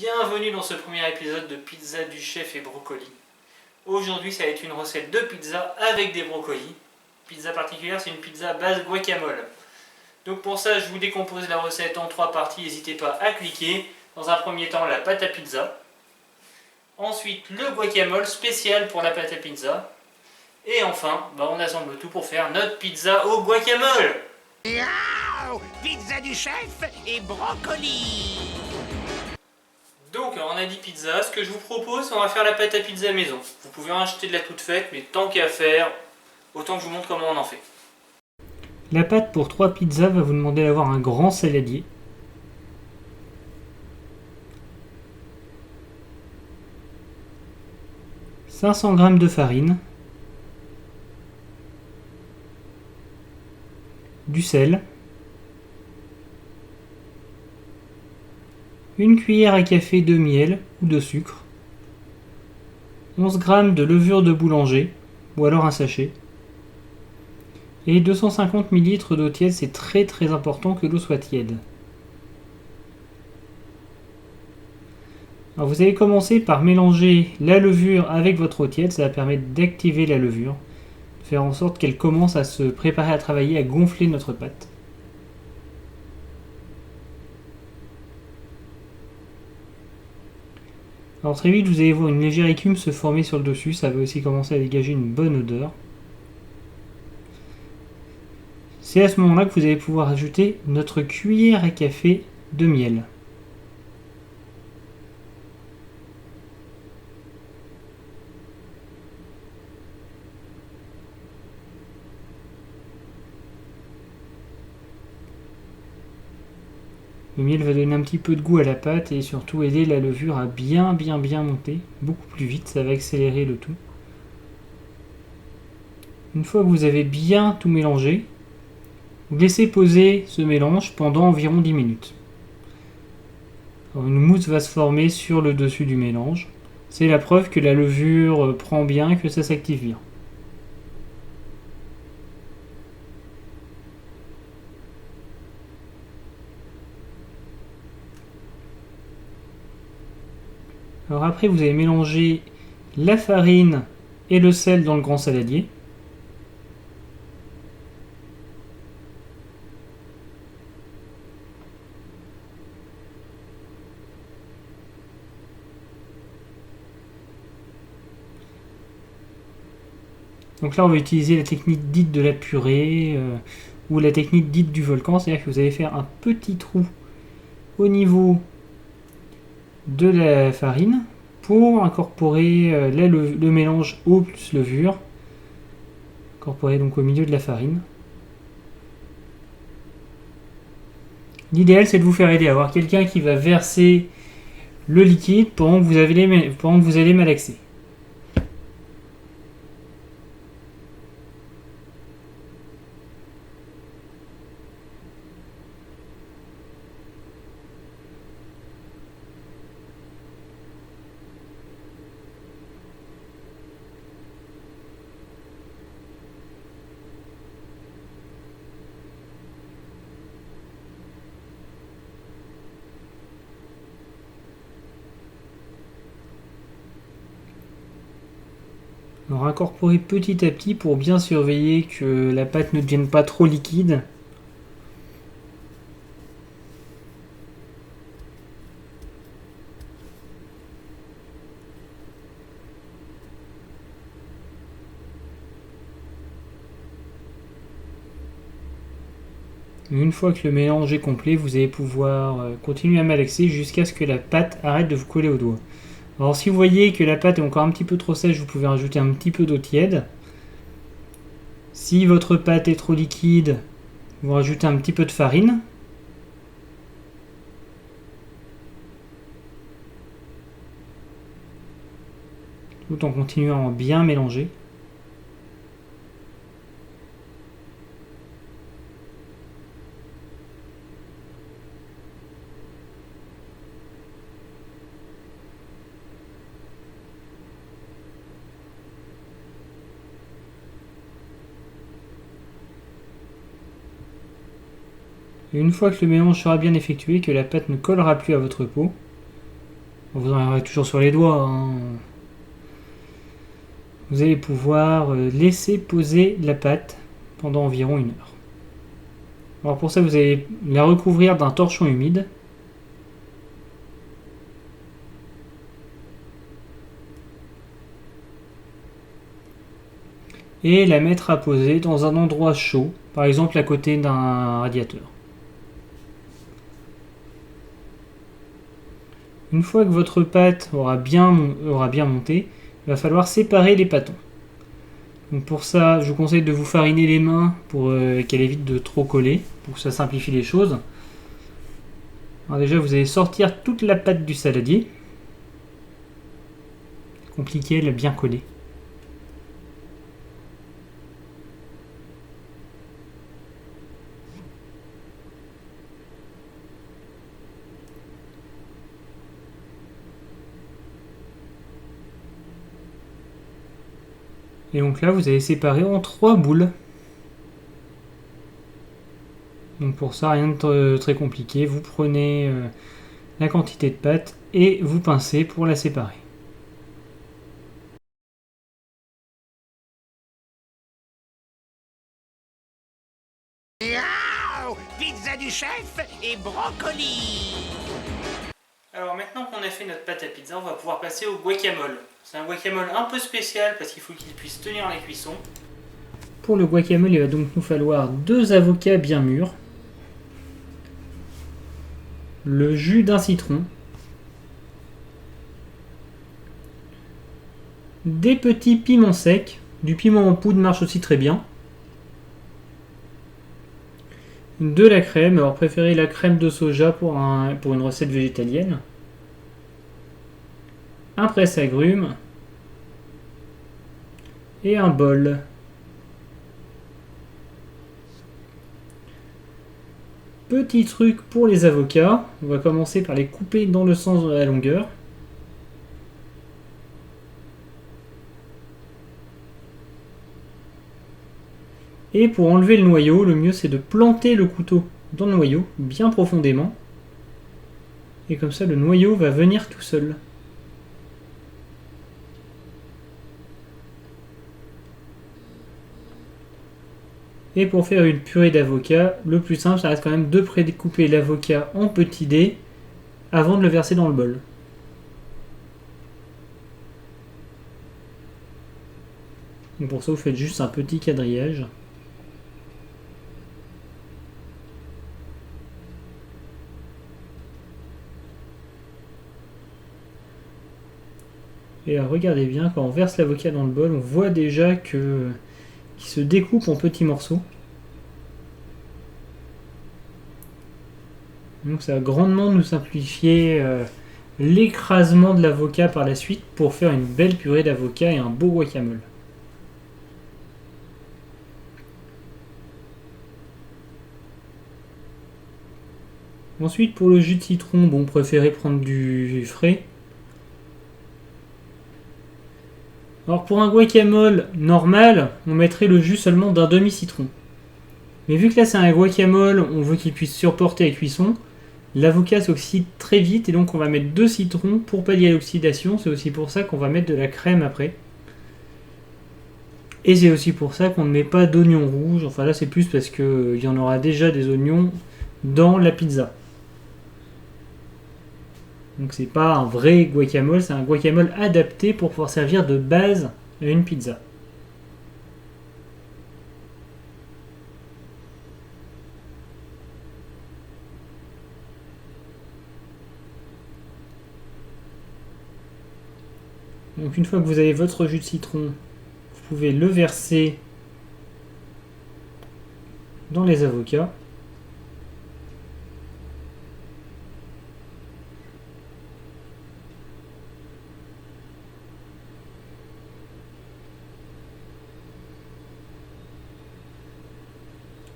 Bienvenue dans ce premier épisode de Pizza du chef et brocoli. Aujourd'hui, ça va être une recette de pizza avec des brocolis. Pizza particulière, c'est une pizza base guacamole. Donc pour ça, je vous décompose la recette en 3 parties, n'hésitez pas à cliquer. Dans un premier temps, la pâte à pizza. Ensuite, le guacamole spécial pour la pâte à pizza. Et enfin, on assemble tout pour faire notre pizza au guacamole. Wow, pizza du chef et brocoli. Donc on a dit pizza, ce que je vous propose, on va faire la pâte à pizza maison. Vous pouvez en acheter de la toute faite, mais tant qu'à faire, autant que je vous montre comment on en fait. La pâte pour 3 pizzas va vous demander d'avoir un grand saladier. « 500 g de farine, du sel, une cuillère à café de miel ou de sucre, 11 g de levure de boulanger ou alors un sachet, et 250 ml d'eau tiède. C'est très important que l'eau soit tiède. Alors vous allez commencer par mélanger la levure avec votre eau tiède, ça va permettre d'activer la levure, de faire en sorte qu'elle commence à se préparer à travailler, à gonfler notre pâte. Alors très vite, vous allez voir une légère écume se former sur le dessus, ça va aussi commencer à dégager une bonne odeur. C'est à ce moment-là que vous allez pouvoir ajouter notre cuillère à café de miel. Le miel va donner un petit peu de goût à la pâte et surtout aider la levure à bien monter, beaucoup plus vite, ça va accélérer le tout. Une fois que vous avez bien tout mélangé, vous laissez poser ce mélange pendant environ 10 minutes. Alors une mousse va se former sur le dessus du mélange. C'est la preuve que la levure prend bien, que ça s'active bien. Alors après, vous allez mélanger la farine et le sel dans le grand saladier. Donc là, on va utiliser la technique dite de la purée ou la technique dite du volcan, c'est-à-dire que vous allez faire un petit trou au niveau de la farine pour incorporer le mélange eau plus levure, incorporer donc au milieu de la farine. L'idéal, c'est de vous faire aider, avoir quelqu'un qui va verser le liquide pendant que vous allez malaxer. Alors incorporer petit à petit pour bien surveiller que la pâte ne devienne pas trop liquide. Une fois que le mélange est complet, vous allez pouvoir continuer à malaxer jusqu'à ce que la pâte arrête de vous coller aux doigts. Alors si vous voyez que la pâte est encore un petit peu trop sèche, vous pouvez rajouter un petit peu d'eau tiède. Si votre pâte est trop liquide, vous rajoutez un petit peu de farine. Tout en continuant à bien mélanger. Et une fois que le mélange sera bien effectué, que la pâte ne collera plus à votre peau, Vous en aurez toujours sur les doigts. Hein. Vous allez pouvoir laisser poser la pâte pendant environ 1 heure. Alors pour ça, vous allez la recouvrir d'un torchon humide. Et la mettre à poser dans un endroit chaud, par exemple à côté d'un radiateur. Une fois que votre pâte aura bien monté, il va falloir séparer les pâtons. Donc pour ça, je vous conseille de vous fariner les mains pour qu'elle évite de trop coller, pour que ça simplifie les choses. Alors déjà, vous allez sortir toute la pâte du saladier. Compliqué, elle a bien collé. Et donc là, vous allez séparer en 3 boules. Donc pour ça, rien de très compliqué. Vous prenez la quantité de pâte et vous pincez pour la séparer. Miaou! Pizza du chef et brocoli. Alors maintenant qu'on a fait notre pâte à pizza, on va pouvoir passer au guacamole. C'est un guacamole un peu spécial parce qu'il faut qu'il puisse tenir la cuisson. Pour le guacamole, il va donc nous falloir 2 avocats bien mûrs, le jus d'un citron, des petits piments secs, du piment en poudre marche aussi très bien, de la crème, alors préférez la crème de soja pour une recette végétalienne, un presse-agrumes et un bol. Petit truc pour les avocats, on va commencer par les couper dans le sens de la longueur. Et pour enlever le noyau, le mieux c'est de planter le couteau dans le noyau, bien profondément. Et comme ça le noyau va venir tout seul. Et pour faire une purée d'avocat, le plus simple, ça reste quand même de prédécouper l'avocat en petits dés avant de le verser dans le bol. Donc pour ça, vous faites juste un petit quadrillage. Et là, regardez bien, quand on verse l'avocat dans le bol, on voit déjà qu'il se découpe en petits morceaux. Donc ça va grandement nous simplifier l'écrasement de l'avocat par la suite pour faire une belle purée d'avocat et un beau guacamole. Ensuite, pour le jus de citron, bon, préférez prendre du frais. Alors pour un guacamole normal, on mettrait le jus seulement d'un demi-citron. Mais vu que là c'est un guacamole, on veut qu'il puisse supporter la cuisson, l'avocat s'oxyde très vite et donc on va mettre 2 citrons pour pallier l'oxydation. C'est aussi pour ça qu'on va mettre de la crème après. Et c'est aussi pour ça qu'on ne met pas d'oignons rouges. Enfin là c'est plus parce qu'il y en aura déjà des oignons dans la pizza. Donc c'est pas un vrai guacamole, c'est un guacamole adapté pour pouvoir servir de base à une pizza. Donc une fois que vous avez votre jus de citron, vous pouvez le verser dans les avocats.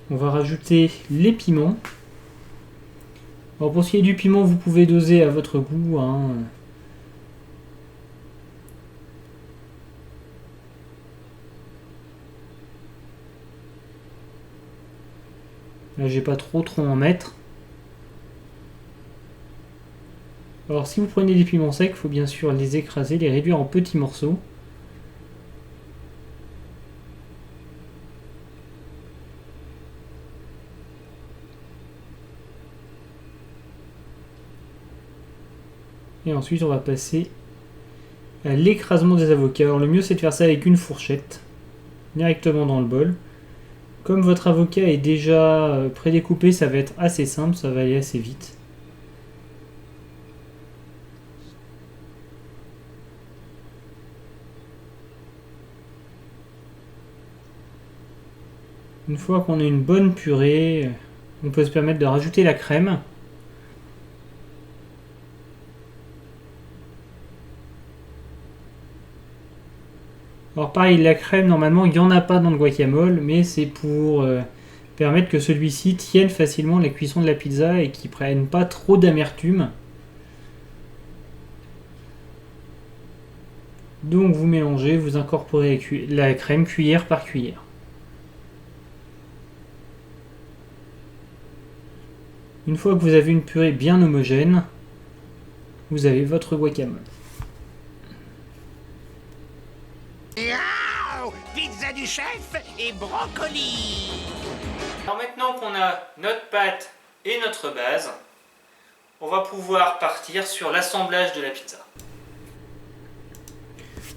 On va rajouter les piments. Alors pour ce qui est du piment, vous pouvez doser à votre goût. Hein. Là, j'ai pas trop en mettre. Alors si vous prenez des piments secs, il faut bien sûr les écraser, les réduire en petits morceaux. Et ensuite on va passer à l'écrasement des avocats. Alors le mieux c'est de faire ça avec une fourchette, directement dans le bol. Comme votre avocat est déjà prédécoupé, ça va être assez simple, ça va aller assez vite. Une fois qu'on a une bonne purée, on peut se permettre de rajouter la crème. Alors pareil, la crème, normalement, il n'y en a pas dans le guacamole, mais c'est pour permettre que celui-ci tienne facilement la cuisson de la pizza et qu'il ne prenne pas trop d'amertume. Donc vous mélangez, vous incorporez la crème cuillère par cuillère. Une fois que vous avez une purée bien homogène, vous avez votre guacamole. Wow, pizza du chef et brocoli. Alors maintenant qu'on a notre pâte et notre base, on va pouvoir partir sur l'assemblage de la pizza.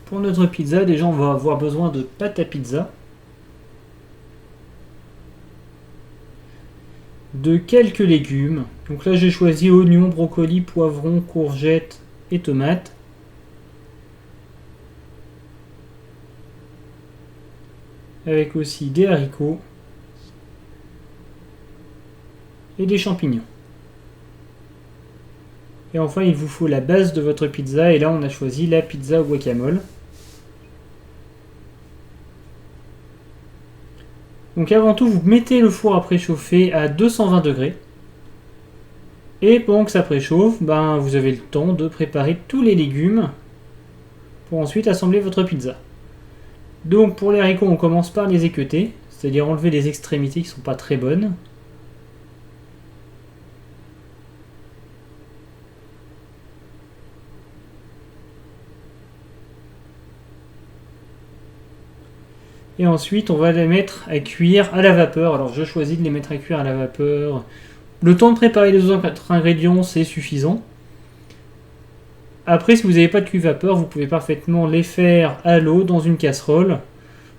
Pour notre pizza, déjà on va avoir besoin de pâte à pizza, de quelques légumes. Donc là j'ai choisi oignons, brocolis, poivrons, courgettes et tomates. Avec aussi des haricots et des champignons. Et enfin il vous faut la base de votre pizza, et là on a choisi la pizza au guacamole. Donc avant tout, vous mettez le four à préchauffer à 220 degrés. Et pendant que ça préchauffe, vous avez le temps de préparer tous les légumes pour ensuite assembler votre pizza. Donc pour les haricots, on commence par les équeuter, c'est-à-dire enlever les extrémités qui ne sont pas très bonnes. Et ensuite, on va les mettre à cuire à la vapeur. Alors je choisis de les mettre à cuire à la vapeur. Le temps de préparer les autres ingrédients, c'est suffisant. Après, si vous n'avez pas de cuve vapeur, vous pouvez parfaitement les faire à l'eau dans une casserole.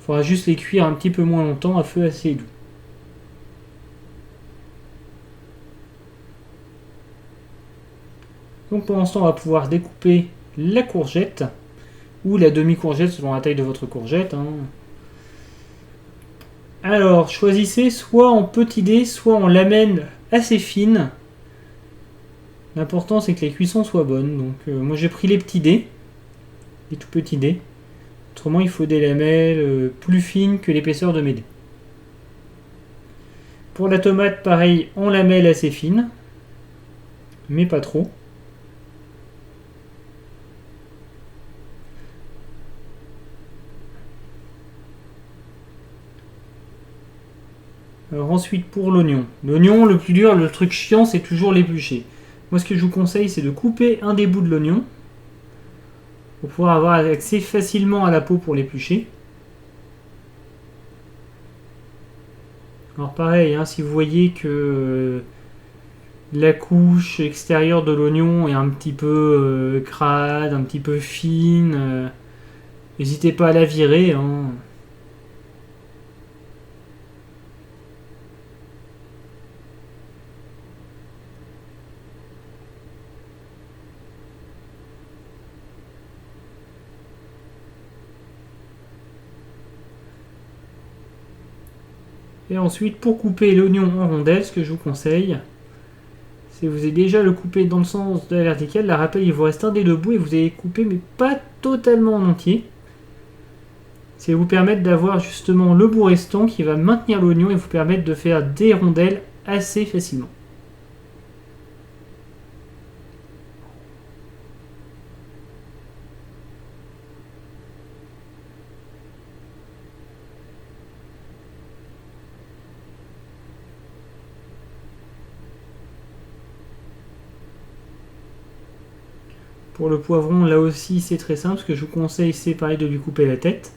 Il faudra juste les cuire un petit peu moins longtemps à feu assez doux. Donc pour l'instant, on va pouvoir découper la courgette ou la demi-courgette selon la taille de votre courgette. Alors, choisissez soit en petits dés, soit en lamelles assez fines. L'important c'est que les cuissons soient bonnes. Donc moi j'ai pris les petits dés, les tout petits dés. Autrement il faut des lamelles plus fines que l'épaisseur de mes dés. Pour la tomate, pareil, en lamelles assez fines, mais pas trop. Alors ensuite pour l'oignon. L'oignon, le plus dur, le truc chiant, c'est toujours l'éplucher. Moi ce que je vous conseille, c'est de couper un des bouts de l'oignon pour pouvoir avoir accès facilement à la peau pour l'éplucher. Alors pareil, si vous voyez que la couche extérieure de l'oignon est un petit peu crade, un petit peu fine, n'hésitez pas à la virer. Et ensuite, pour couper l'oignon en rondelles, ce que je vous conseille, c'est que vous avez déjà le coupé dans le sens de la verticale. La rappel, il vous reste un des deux bouts et vous allez couper, mais pas totalement en entier. C'est vous permettre d'avoir justement le bout restant qui va maintenir l'oignon et vous permettre de faire des rondelles assez facilement. Pour le poivron, là aussi c'est très simple. Ce que je vous conseille, c'est pareil de lui couper la tête.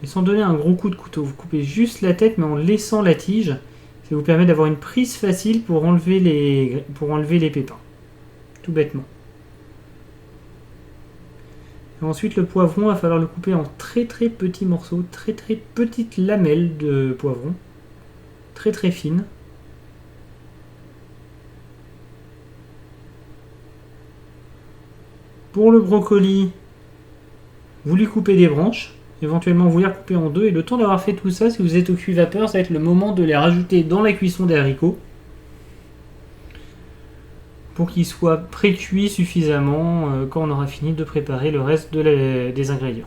Et sans donner un gros coup de couteau, vous coupez juste la tête mais en laissant la tige. Ça vous permet d'avoir une prise facile pour enlever les pépins. Tout bêtement. Et ensuite le poivron, il va falloir le couper en très très petits morceaux, très très petites lamelles de poivron. Très très fines. Pour le brocoli, vous lui coupez des branches. Éventuellement vous les recoupez en deux. Et le temps d'avoir fait tout ça, si vous êtes au cuit-vapeur, ça va être le moment de les rajouter dans la cuisson des haricots. Pour qu'ils soient pré-cuits suffisamment quand on aura fini de préparer le reste des ingrédients.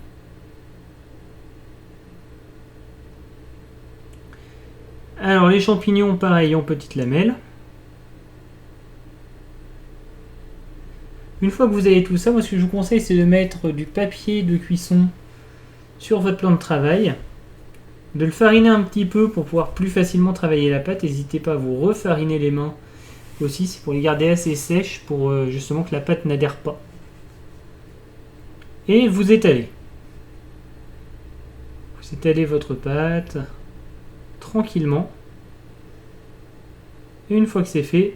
Alors les champignons, pareil, en petites lamelles. Une fois que vous avez tout ça, moi ce que je vous conseille, c'est de mettre du papier de cuisson sur votre plan de travail, de le fariner un petit peu pour pouvoir plus facilement travailler la pâte. N'hésitez pas à vous refariner les mains aussi, c'est pour les garder assez sèches pour justement que la pâte n'adhère pas. Et vous étalez. Vous étalez votre pâte tranquillement. Et une fois que c'est fait,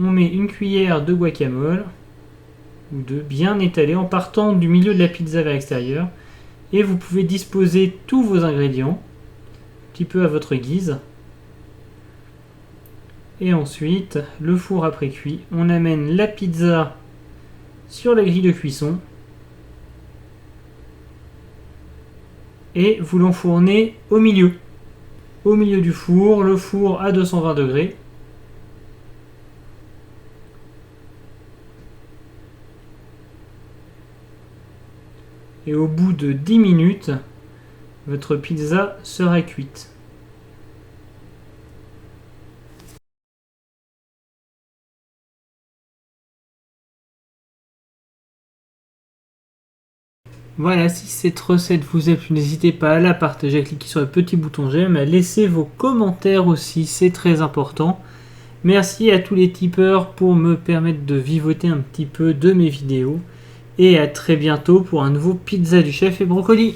on met une cuillère de guacamole ou deux bien étalés en partant du milieu de la pizza vers l'extérieur. Et vous pouvez disposer tous vos ingrédients un petit peu à votre guise. Et ensuite, le four après cuit, on amène la pizza sur la grille de cuisson et vous l'enfournez au milieu du four, le four à 220 degrés. Et au bout de 10 minutes, votre pizza sera cuite. Voilà, si cette recette vous a plu, n'hésitez pas à la partager, à cliquer sur le petit bouton j'aime, à laisser vos commentaires aussi, c'est très important. Merci à tous les tipeurs pour me permettre de vivoter un petit peu de mes vidéos. Et à très bientôt pour un nouveau Pizza du Chef et Brocoli.